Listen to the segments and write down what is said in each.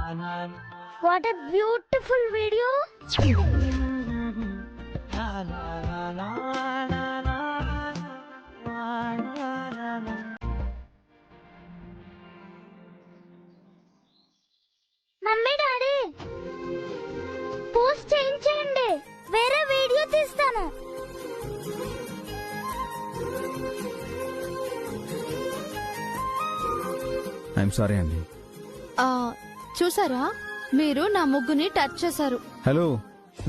What a beautiful video. Mummy daddy post చేయించండి, వేరే video తీస్తాను. ఐఎమ్ సారీ అండి. చూసారా, మీరు నా ముగ్గుని టచ్ చేశారు. హలో,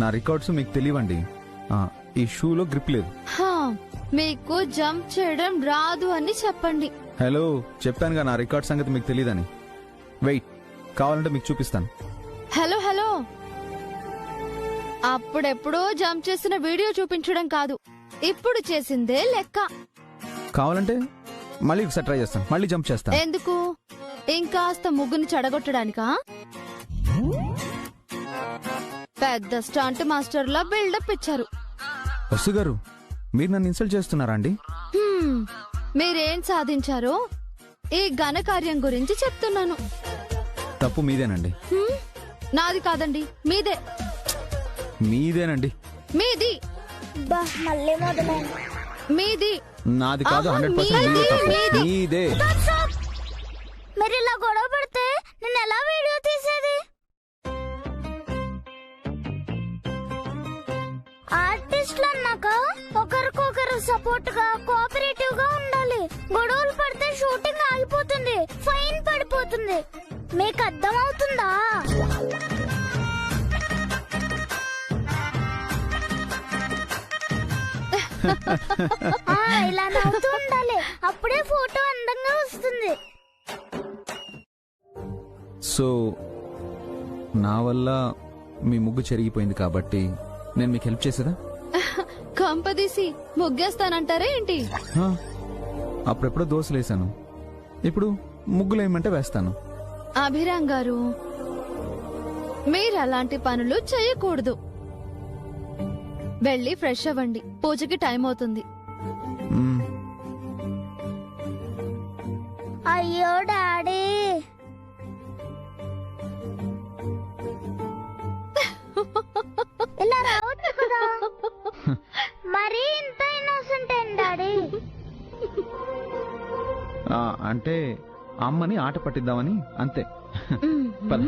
నా రికార్డ్స్ మీకు తెలియవండి. ఈ షూలో గ్రిప్ లేదు. మీకు జంప్ చేయడం రాదు అని చెప్పండి. హలో, చెప్పానుగా నా రికార్డ్ సంగతి మీకు తెలియదని. వెయిట్, కావాలంటే మీకు చూపిస్తాను. హలో హలో, అప్పుడెప్పుడో జంప్ చేసిన వీడియో చూపించడం కాదు, ఇప్పుడు చేసిందే లెక్క. కావాలంటే మళ్ళీ ఒకసారి ట్రై చేస్తాను, మళ్ళీ జంప్ చేస్తాను. ఎందుకు? ఇంకాస్త ముగ్గుని చెడగొట్టడానికా? పెద్ద స్టంట్ మాస్టర్ లా బిల్డప్ ఇచ్చారు. వసు గారు, మీరు నన్ను ఇన్సల్ట్ చేస్తున్నారా అండి? మీరేం సాధించారో ఈ ఘనకార్యం గురించి చెప్తున్నాను. తప్పు మీదేనండి. నాది కాదండి, మీదే. మీదేనండి. మీది. మళ్ళీ మొదలైంది. మీది. నాది కాదు. ఆహా, 100% మీదే తప్పు. మీది. మీదే. మీరు ఇలా గొడవ పడితే నేను ఎలా వీడియో తీసేది? ఆర్టిస్టులు అన్నాక ఒకరికొకరు సపోర్ట్ గా, కోఆపరేటివ్ గా ఉండాలి. గొడవలు పడితే షూటింగ్ ఆగిపోతుంది, ఫైన్ పడిపోతుంది. మీకు అర్థం అవుతుందా? ఇలా నవ్వుతూ ఉండాలి, అప్పుడే ఫోటో అందంగా వస్తుంది. సో నా వల్ల మీ ముగ్గు చెరిగిపోయింది కాబట్టి నేను మీకు హెల్ప్ చేసేదా? కంపదీసి ముగ్గేస్తానంటారా ఏంటి? అప్పుడెప్పుడో దోశలేసాను, ఇప్పుడు ముగ్గులు ఏమంటే వేస్తాను. అభిరామ్ గారు, మీరు అలాంటి పనులు చేయకూడదు. వెళ్ళి ఫ్రెష్ అవ్వండి, పూజకి టైం అవుతుంది. అయ్యో డాడీ, ఇలా రావచ్చు కదా. మరీ ఇంత ఇన్నోసెంట్ ఏంటి డాడీ? అంటే అమ్మని ఆట పట్టిద్దామని అంతే. పద.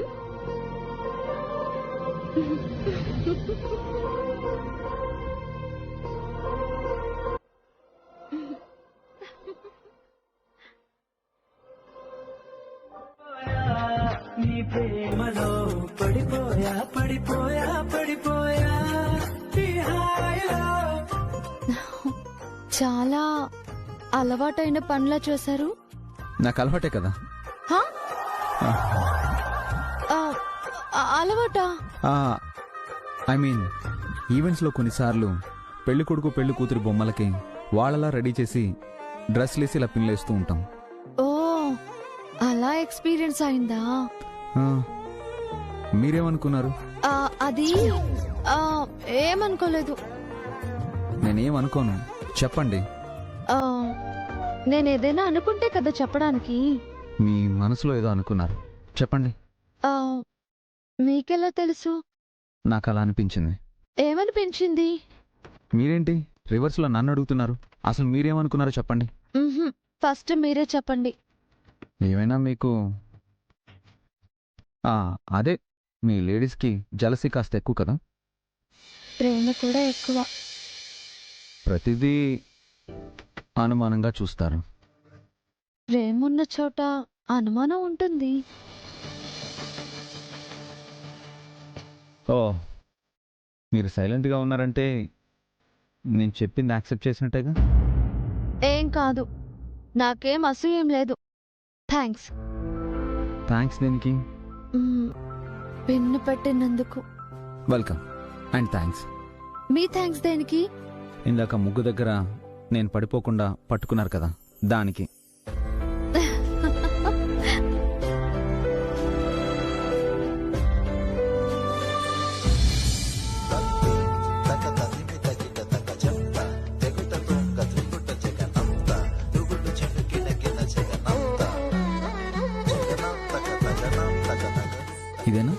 నీ ప్రేమలో పడిపోయా పడిపోయా పడిపోయా ఈ హాయిలో. చాలా అలవాటైన పనులా చేశారు. నాకు అలవాటే కదా. అలవాటా? ఐ మీన్, ఈవెంట్స్ లో కొన్నిసార్లు పెళ్లి కొడుకు పెళ్లి కూతురు బొమ్మలకి వాళ్ళలా రెడీ చేసి డ్రెస్లేసి ఇలా పిన్లేస్తూ ఉంటాం. ఓ, అలా ఎక్స్పీరియన్స్ అయిందా? మీరేమనుకున్నారు? అది ఏమనుకోలేదు. నేనేమనుకోను, చెప్పండి. నేనేదైనా అనుకుంటే కదా చెప్పడానికి. మీ మనసులో ఏదో అనుకున్నారు, చెప్పండి. మీకెలా తెలుసు? నాకు అలా అనిపించింది. ఏమనిపించింది? మీరేంటి రివర్స్ లో నన్ను అడుగుతున్నారు? అసలు మీరేమనుకున్నారో చెప్పండి. ఫస్ట్ మీరే చెప్పండి. ఏమైనా మీకు అదే మీ లేడీస్ కి జలసీ కాస్త ఎక్కువ కదా. ప్రేమ కూడా ఎక్కువ. ప్రతిదీ అనుమానంగా చూస్తారు. ప్రేమ ఉన్న చోట అనుమానం ఉంటుంది. ఓ, మీరు సైలెంట్ గా ఉన్నారంటే నేను చెప్పింది యాక్సెప్ట్ చేసినట్టేగా. ఏం కాదు, నాకేం అసూయేం లేదు. థ్యాంక్స్. థ్యాంక్స్ దేనికి? పిన్ను పెట్టినందుకు. Welcome and thanks. Me thanks దేనికి? ఇందాక ముగ్గు దగ్గర నేను పడిపోకుండా పట్టుకున్నారు కదా, దానికి. ఇదేనా?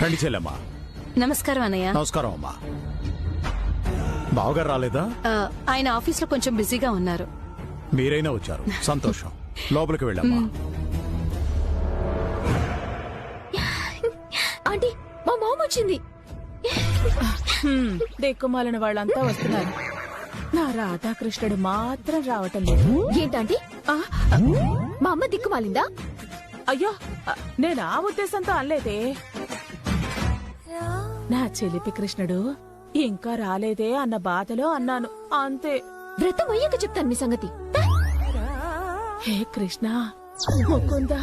రండి చెల్లెమ్మా. నమస్కారం అన్నయ్య. నమస్కారం అమ్మా. బావగారు రాలేదా? ఆయన ఆఫీస్ లో కొంచెం బిజీగా ఉన్నారు. మీరైనా వచ్చారు, సంతోషం. లోపలికి వెళ్ళమ్మా. ఆంటీ మా మామ వచ్చింది. దిక్కుమాలిన వాళ్ళంతా వస్తున్నారు. నా రాధాకృష్ణుడు మాత్రం రావటం లేదు. ఏంటంటే మా అమ్మ దిక్కుమాలిందా? అయ్యో, నేను ఆ ఉద్దేశంతో అనలేదే. నా చెలిపి కృష్ణుడు ఇంకా రాలేదే అన్న బాధలో అన్నాను, అంతే. వ్రతం అయ్యాక చెప్తాను మీ సంగతి. హే కృష్ణ, ముకుందా,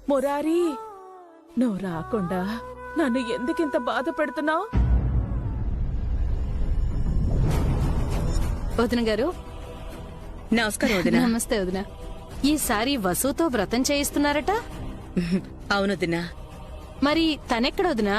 మురారి, నువ్వు రాకుండా నన్ను ఎందుకింత బాధ పెడుతున్నావు? వదిన గారు. నమస్కారం వదినా. నమస్తే వదిన. ఈసారి వసుతో వ్రతం చేయిస్తున్నారట? అవును వదినా. మరి తనెక్కడ వదినా?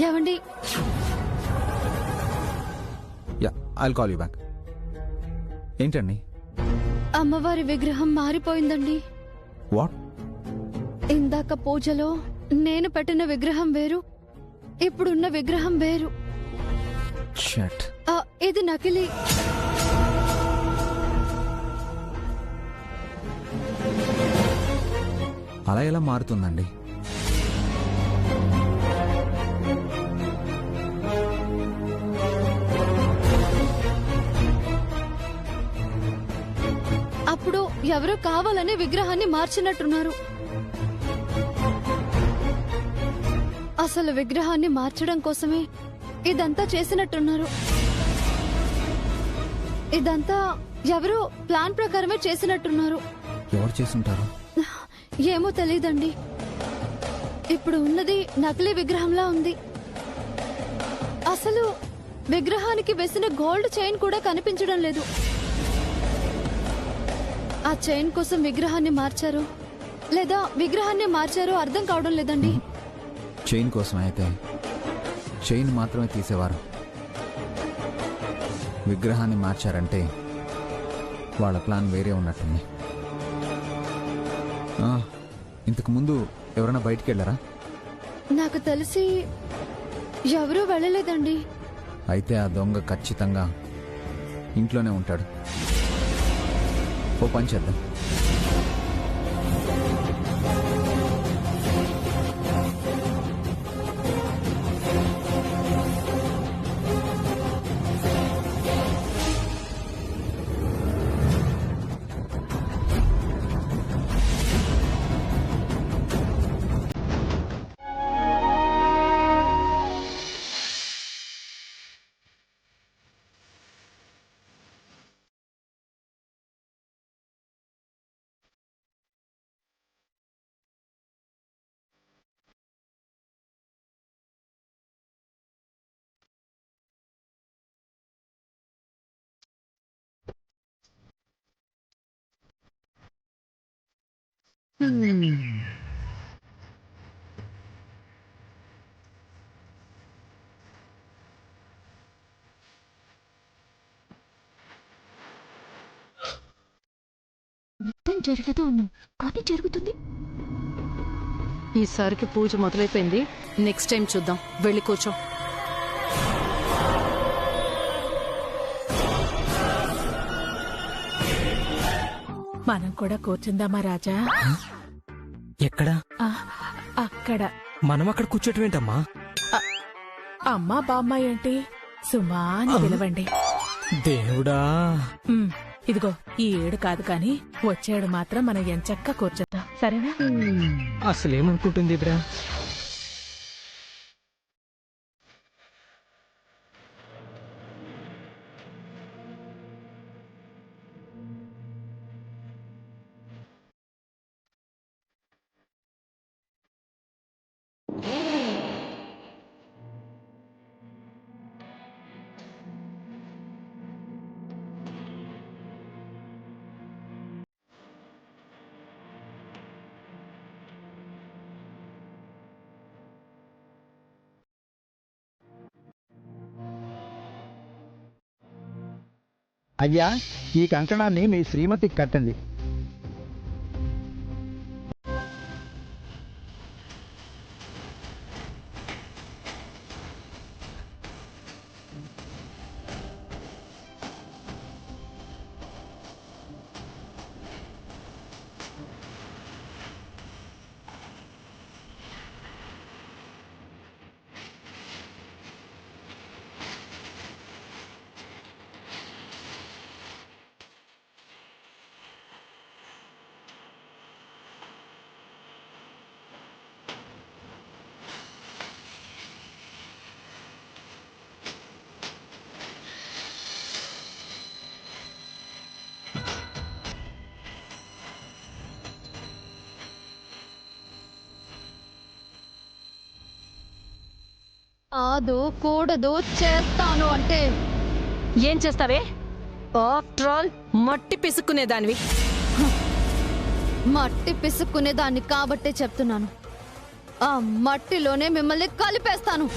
ఏవండి yeah I'll call you back. ఏంటండి? అమ్మవారి విగ్రహం మారిపోయిందండి. వాట్? ఇందాక పూజలో నేను పెట్టిన విగ్రహం వేరు, ఇప్పుడున్న విగ్రహం వేరు. షట్. ఇది నకిలీ. అలా ఎలా మారుతుందండి? అప్పుడు ఎవరో కావాలని విగ్రహాన్ని మార్చినట్టున్నారు. అసలు విగ్రహాన్ని మార్చడం కోసమే ఇదంతా చేసినట్టున్నారు. ఇదంతా ఎవరో ప్లాన్ ప్రకారమే చేసినట్టున్నారు. ఎవరు చేసుంటారు? ఏమో తెలీదండి. ఇప్పుడు ఉన్నది నకిలీ విగ్రహంలా ఉంది. అసలు విగ్రహానికి వేసిన గోల్డ్ చైన్ కూడా కనిపించడం లేదు. ఆ చైన్ కోసం విగ్రహాన్ని మార్చారు లేదా విగ్రహాన్ని మార్చారో అర్థం కావడం లేదండి. చైన్ కోసం అయితే చైన్ మాత్రమే తీసేవారు. విగ్రహాన్ని మార్చారంటే వాళ్ళ ప్లాన్ వేరే ఉన్నట్టుంది. ఇంతకు ముందు ఎవరైనా బయటికి వెళ్ళారా? నాకు తెలిసి ఎవరూ వెళ్ళలేదండి. అయితే ఆ దొంగ ఖచ్చితంగా ఇంట్లోనే ఉంటాడు. ఓ పని చేద్దాం. జరగదు కానీ జరుగుతుంది. ఈసారికి పూజ మొదలైపోయింది. నెక్స్ట్ టైం చూద్దాం. వెళ్ళి కూర్చో. మనం కూడా కూర్చుందామా రాజా? ఎక్కడా? అక్కడ. మనం అక్కడ కూర్చోటం ఏంటమ్మా? అమ్మా బామ్మ ఏంటి, సుమా అని పిలవండి. దేవుడా. ఇదిగో ఈ ఏడు కాదు కాని వచ్చేడు మాత్రం మనం ఎంచక్క కూర్చుందాం, సరేనా? అసలేమనుకుంటుంది ఇబ్రా? అయ్యా, ఈ కంకణాన్ని మీ శ్రీమతికి కట్టండి. ఆదు కూడదు చేస్తాను అంటే ఏం చేస్తావే? ఆఫ్టర్ ఆల్ మట్టి పిసుక్కునేదానివి. మట్టి పిసుక్కునేదాన్ని కాబట్టే చెప్తున్నాను. ఆ మట్టిలోనే మిమ్మల్ని కలిపేస్తాను.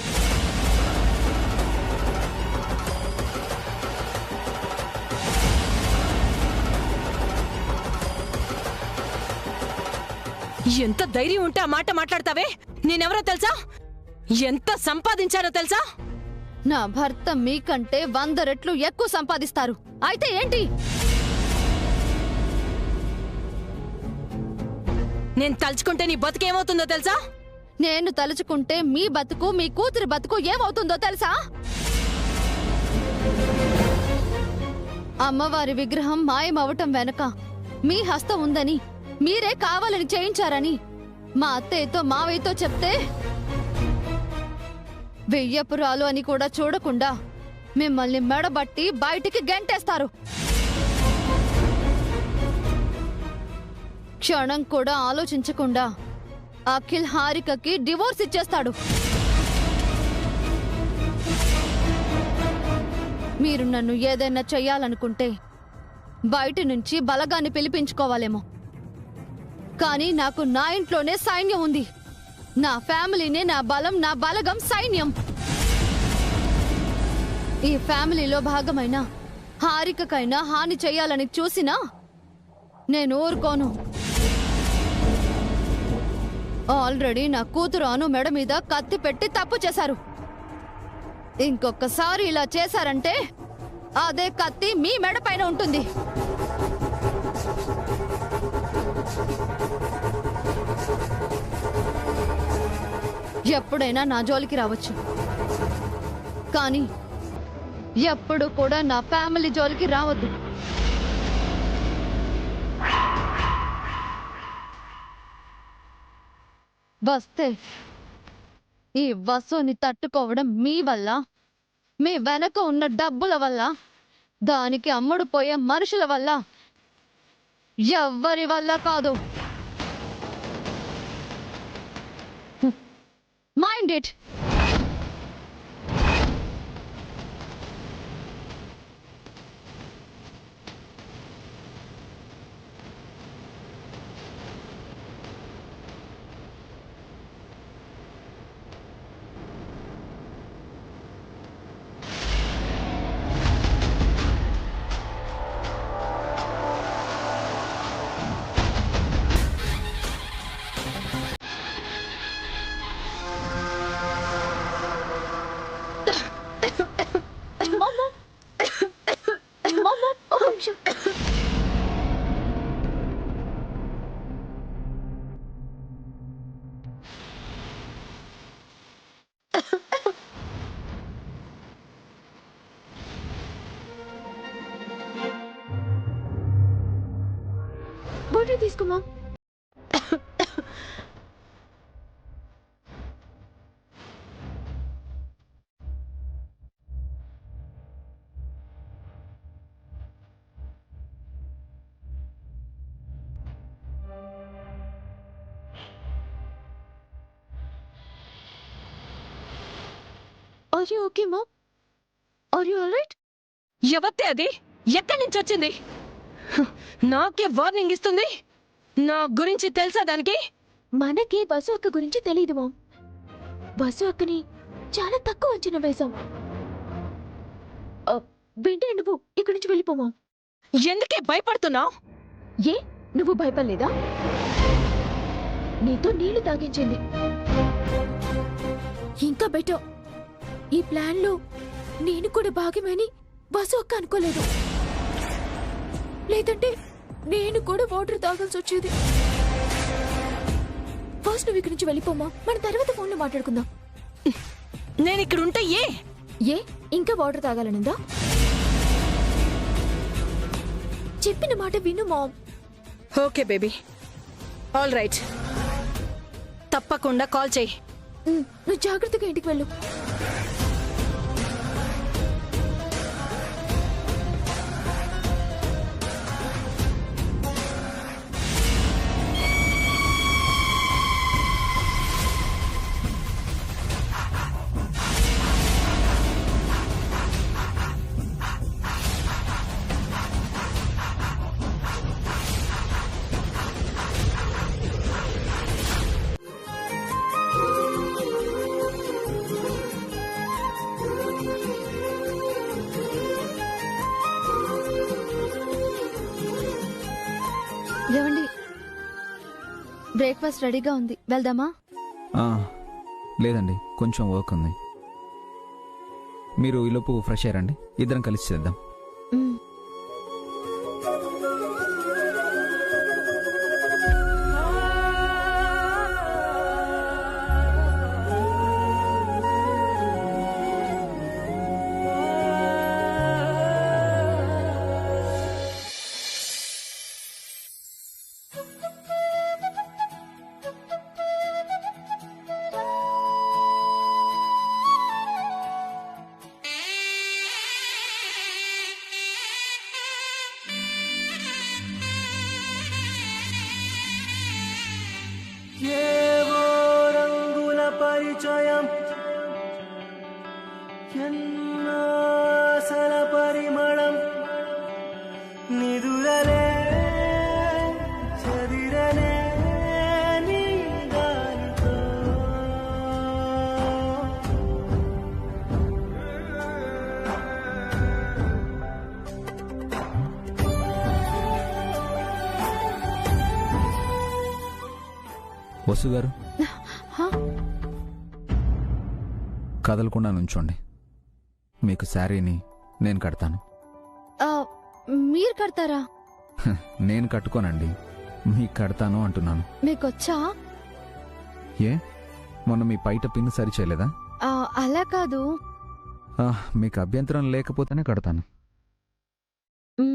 ఎంత ధైర్యం ఉంటే ఆ మాట మాట్లాడతావే? నేనెవరో తెలుసా? ఎంత సంపాదించారో తెలుసా? నా భర్త మీకంటే 100 రెట్లు ఎక్కువ సంపాదిస్తారు. అయితే ఏంటి? నేను తలుచుకుంటే నీ బతుకేమవుతుందో తెలుసా? నేను తలుచుకుంటే మీ బతుకు, మీ కూతురి బతుకు ఏమవుతుందో తెలుసా? అమ్మవారి విగ్రహం మాయమవటం వెనక మీ హస్తం ఉందని, మీరే కావాలని చేయించారని మా అత్తయ్యతో మావయ్యతో చెప్తే వెయ్యపురాలు అని కూడా చూడకుండా మిమ్మల్ని మెడబట్టి బయటికి గెంటేస్తారు. క్షణం కూడా ఆలోచించకుండా అఖిల్ హారికకి డివోర్స్ ఇచ్చేస్తాడు. మీరు నన్ను ఏదైనా చెయ్యాలనుకుంటే బయట నుంచి బలగాన్ని పిలిపించుకోవాలేమో, కానీ నాకు నా ఇంట్లోనే సైన్యం ఉంది. నా ఫ్యామిలీనే నా బలం, నా బలగం సైన్యం. ఈ ఫ్యామిలీలో భాగమైన హారికకైనా హాని చెయ్యాలని చూసినా నేను ఊరుకోను. ఆల్రెడీ నా కూతురు అను మెడ మీద కత్తి పెట్టి తప్పు చేశారు. ఇంకొకసారి ఇలా చేశారంటే అదే కత్తి మీ మెడ పైన ఉంటుంది. ఎప్పుడైనా నా జోలికి రావచ్చు, కానీ ఎప్పుడు కూడా నా ఫ్యామిలీ జోలికి రావద్దు. వస్తే ఈ వసుని తట్టుకోవడం మీ వల్ల, మీ వెనక ఉన్న డబ్బుల వల్ల, దానికి అమ్ముడుపోయే మనుషుల వల్ల, ఎవ్వరి వల్ల కాదు. Mind it. బాటిల్ తీసుకోమా. Are you okay, Mom? Are you all right? ఎవత్తే అది? ఎక్కడి నుంచి వచ్చింది? నాకే వార్నింగ్ ఇస్తుంది. నా గురించి తెలుసా దానికి? మనకి బసు అక్క గురించి తెలియదు మామ్. బసు అక్కని చాలా తక్కువ అంచనా వేశాం. వెంటనే నువ్వు ఇక్కడి నుంచి వెళ్ళిపోమా. ఎందుకే భయపడుతున్నావు? ఏ నువ్వు భయపడలేదా? నీతో నీళ్లు తాగించింది. ఇంకా బెటర్, ఈ ప్లాన్ లో నేను కూడా భాగమని బసు అక్క అనుకోలేదు. లేదంటే నేను కూడా వాటర్ తాగాల్సి వచ్చేది. ఫస్ట్ నువ్వు ఇక్కడి నుంచి వెళ్ళిపోమా, మన తర్వాత ఫోన్ లో మాట్లాడుకుందాం. నేను ఇక్కడ ఉంటే ఏ ఇంకా వాటర్ తాగాలనుందా? చెప్పిన మాట విను mom. Okay baby, all right. తప్పకుండా కాల్ చేయి. నువ్వు జాగ్రత్తగా ఇంటికి వెళ్ళు. బ్రేక్ఫాస్ట్ రెడీగా ఉంది, వెళ్దామా? ఆ, లేదండి, కొంచెం వర్క్ ఉంది. మీరు ఈలోపు ఫ్రెష్ అయ్యారండి, ఇద్దరం కలిసి చేద్దాం. మ్. ఏవో రంగుల పరిచయం ఎన్నో ఆశల పరిమళం నిదురలే చదిరలే నీ గాలితో వసు గారు, హా? కదలకుండా నుంచోండి. మీకు శారీని నేను కడతాను. ఆ, మీరు కడతారా? నేను కట్టుకోనండి, మీకు కడతాను అంటున్నాను. మీకొచ్చా? ఏ, మొన్న మీ పైట పిన్ను సరి చేయలేదా? అలా కాదు. మీకు అభ్యంతరం లేకపోతేనే కడతాను. మ్.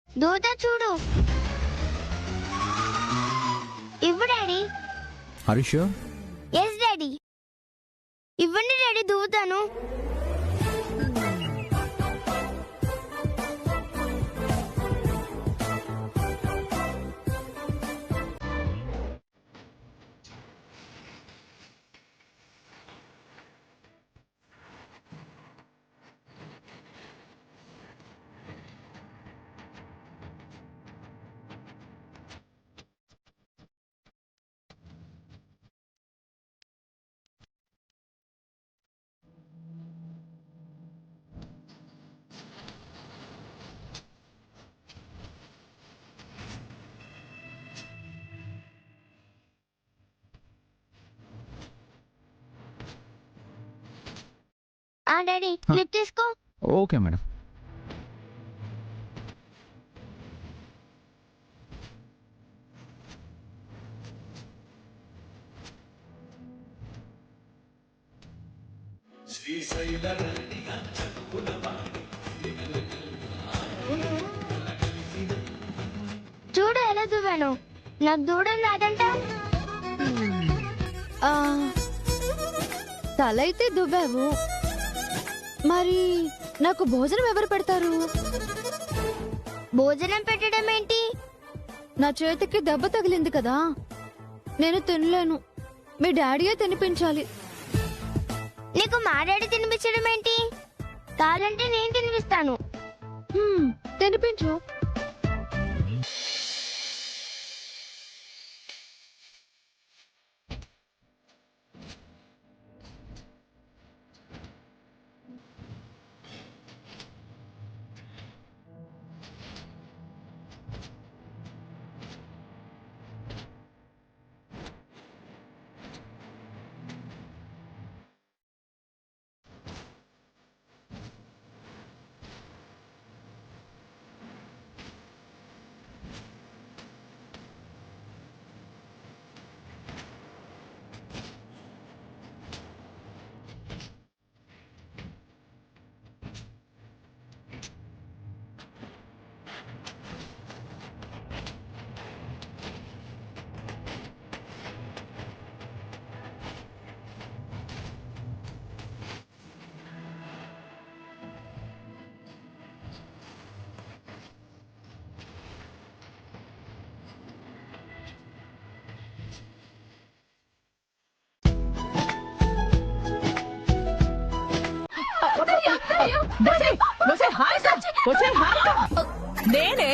దూత చూడు. ఇవ్వు డాడీ. Harish, yes daddy. ఇవ్వండి డాడీ, దూతాను. డాడీ, క్లిప్ తీసుకో. Okay madam. చూడు ఎలా దువ్వాను. నాకు దూడం రాదంట. ఆ, తలైతే దువ్వావు, మరి నాకు భోజనం ఎవరు పెడతారు? భోజనం పెట్టడం ఏంటి? నా చేతికి దెబ్బ తగిలింది కదా, నేను తినలేను. మీ డాడీయే తినిపించాలి. నీకు మా డాడీ తినిపించడం ఏంటి? కావాలంటే నేను తినిపిస్తాను. తినిపించు. వచ్చే నేనే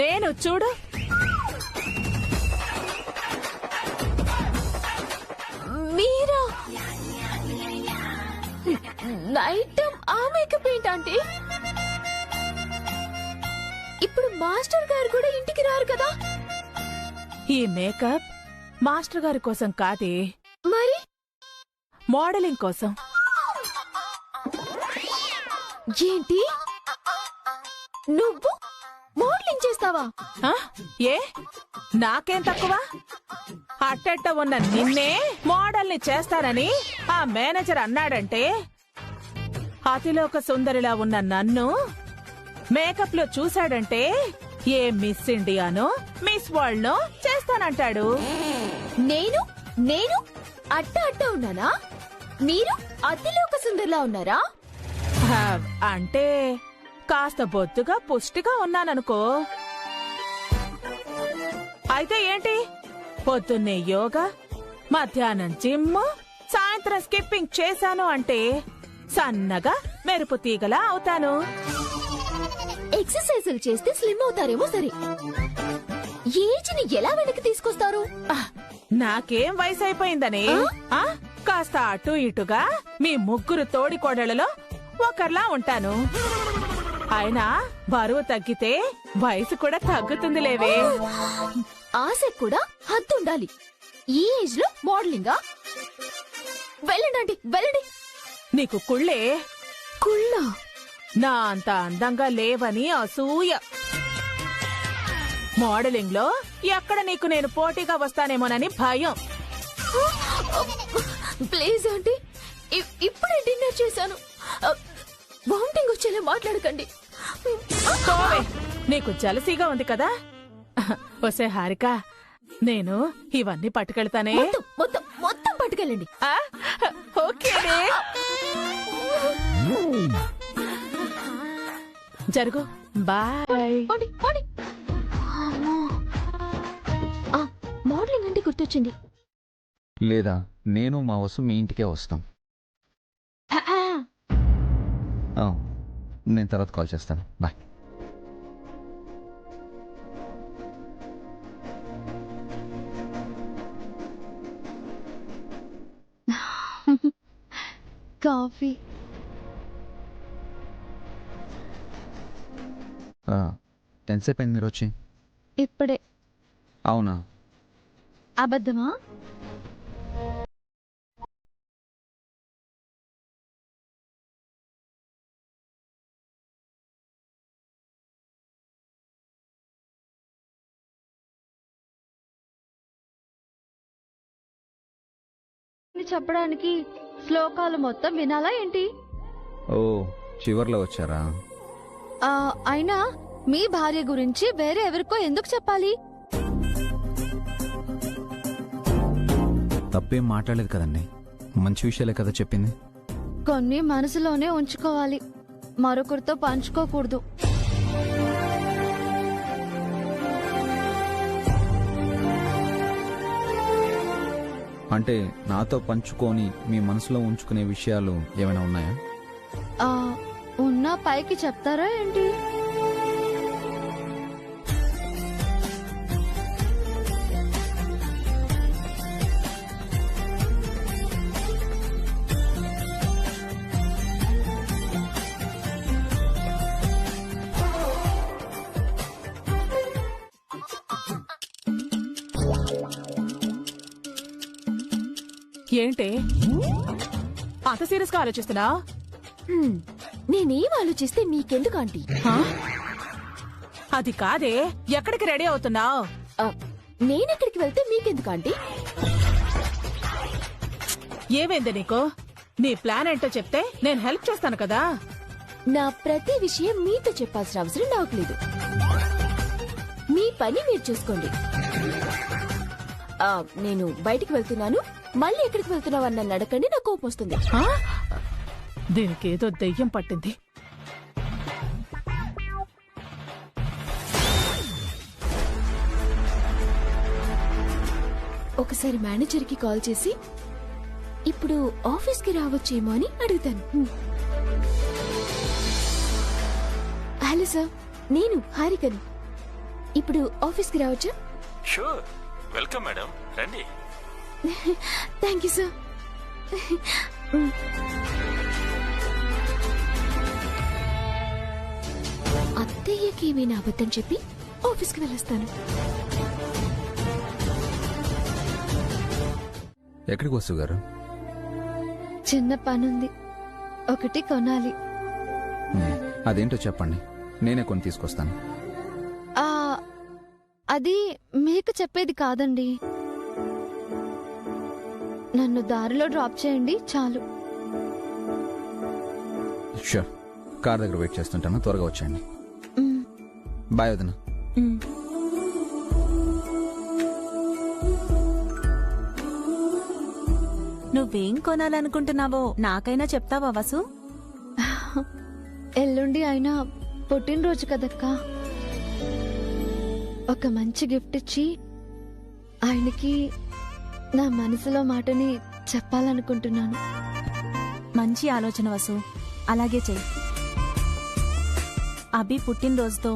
నేను చూడు. మీరా? నైట్ ఆ మేకప్ ఏంటంటే? ఇప్పుడు మాస్టర్ గారు కూడా ఇంటికి రారు కదా? ఈ మేకప్ మాస్టర్ గారి కోసం కాదే, మరి మోడలింగ్ కోసం. ఏంటి? నువ్వు మోడలింగ్ చేస్తావా? ఆ? ఏ నాకేం తక్కువ? అట్టెట్ట ఉన్న నిన్నే మోడల్ని చేస్తానని ఆ మేనేజర్ అన్నాడంటే, అతిలోక సుందరిలా ఉన్న నన్ను మేకప్ లో చూశాడంటే ఏ మిస్ ఇండియానో మిస్ వరల్డ్ నో చేస్తానంటాడు. నేను నేను అట్ట అట్ట ఉన్నానా? మీరు అతిలోక సుందర్లా ఉన్నారా? ఆ, అంటే కాస్త బొత్తుగా పుష్టిగా ఉన్నాననుకో. అయితే ఏంటి, పొద్దున్నే యోగా, మధ్యాహ్నం జిమ్, సాయంత్రం స్కిప్పింగ్ చేశాను అంటే సన్నగా మెరుపు తీగలా అవుతాను. ఎక్సర్సైజులు చేస్తే స్లిమ్ అవుతారేమో సరే. ఏజ్ ని ఎలా వెనక్కి తీసుకొస్తారు? నాకేం వయసు అయిపోయిందని ఆ? కాస్త అటు ఇటుగా మీ ముగ్గురు తోడికోడళ్లలో ఒకర్లా ఉంటాను. అయినా బరువు తగ్గితే వయసు కూడా తగ్గుతుంది లేవే. ఆశకు కూడా హద్దు ఉండాలి. ఈ ఏజ్ లో మోడలింగా? వెళ్ళండి వెళ్ళండి. నీకు కుళ్ళే? కుళ్ళ? నా అంత అందంగా లేవని అసూయ. మోడలింగ్ లో ఎక్కడ నీకు నేను పోటీగా వస్తానేమోనని భయం. ప్లీజ్ ఆంటీ, ఇప్పుడే డిన్నర్ చేశాను. వామిటింగ్ వచ్చేలా మాట్లాడకండి. పోవే, నీకు జలసీగా ఉంది కదా. వసే హారిక, నేను ఇవన్నీ పట్టుకెళ్తానే. మొత్తం మొత్తం పట్టుకెళ్ళండి. ఆ? ఓకేనే. జరుగు. బాయ్. పోండి, పోండి. అమ్మో. మోడలింగ్ అంటే గుర్తొచ్చింది. లేదా నేను మా వసు మీ ఇంటికే వస్తాం. నేను తర్వాత కాల్ చేస్తాను. బాయ్. కాఫీ. ఎంతసేపు అయింది మీరు వచ్చి? ఇప్పుడే. అవునా? అబద్ధమా? చెప్పడానికి శ్లోకాలు మొత్తం వినాలా ఏంటి? ఓ, చివర్లో వచ్చారా? అయినా మీ భార్య గురించి వేరే ఎవరికో ఎందుకు చెప్పాలి? తప్పేం మాట్లాడలేదు కదండి, మంచి విషయాలే కదా చెప్పింది. కొన్ని మనసులోనే ఉంచుకోవాలి, మరొకరితో పంచుకోకూడదు. అంటే నాతో పంచుకొని మీ మనసులో ఉంచుకునే విషయాలు ఏమైనా ఉన్నాయా? ఉన్నా పైకి చెప్తారా ఏంటి? ఏంటి అంత సీరియస్ గా ఆలోచిస్తున్నా? నేనేం ఆలోచిస్తే మీకెందుకు ఆంటీ? అది కాదే, ఎక్కడికి రెడీ అవుతున్నావు? నేనెక్కడికి వెళ్తే మీకెందుకు ఆంటీ? ఏమైంది నీకు? నీ ప్లాన్ ఏంటో చెప్తే నేను హెల్ప్ చేస్తాను కదా. నా ప్రతి విషయం మీతో చెప్పాల్సిన అవసరం నాకు లేదు. మీ పని మీరు చూసుకోండి. నేను బయటికి వెళ్తున్నాను, మళ్ళీ ఎక్కడికి వెళ్తున్నావు అన్న నడకండి, నాకు కోపం వస్తుంది. దీనికి ఏదో దెయ్యం పట్టింది. ఒకసారి మేనేజర్కి కాల్ చేసి ఇప్పుడు ఆఫీస్కి రావచ్చేమో అని అడుగుతాను. హలో సార్, నేను హారికని. ఇప్పుడు ఆఫీస్కి రావచ్చా? షూర్, వెల్కమ్ మేడం, రండి. Thank you sir. అత్తయ్యకి ఏమైనా అబద్ధం చెప్పి ఆఫీస్కి వెళ్ళొస్తాను. ఎక్కడికి వస్తు గారు? చిన్న పనుంది, ఒకటి కొనాలి. అదేంటో చెప్పండి, నేనే కొని తీసుకొస్తాను. ఆ అది మీకు చెప్పేది కాదండి. నన్ను దారిలో డ్రాప్ చేయండి చాలు. షూర్, కార్ దగ్గర వెయిట్ చేస్తుంటాను, త్వరగా వచ్చేయండి. బాయ్ వదిన. నువ్వేం కొనాలనుకుంటున్నావో నాకైనా చెప్తావా వసు? ఎల్లుండి అయినా పుట్టినరోజు కదక్కా, ఒక మంచి గిఫ్ట్ ఇచ్చి ఆయనకి నా మనసులో మాటని చెప్పాలనుకుంటున్నాను. మంచి ఆలోచన వసు, అలాగే చెయ్యి. అభి పుట్టినరోజుతో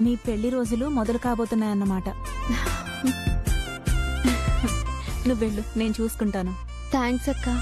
నీ పెళ్లి రోజులు మొదలు కాబోతున్నాయన్నమాట. నువ్వెళ్ళు, నేను చూసుకుంటాను. థ్యాంక్స్ అక్కా.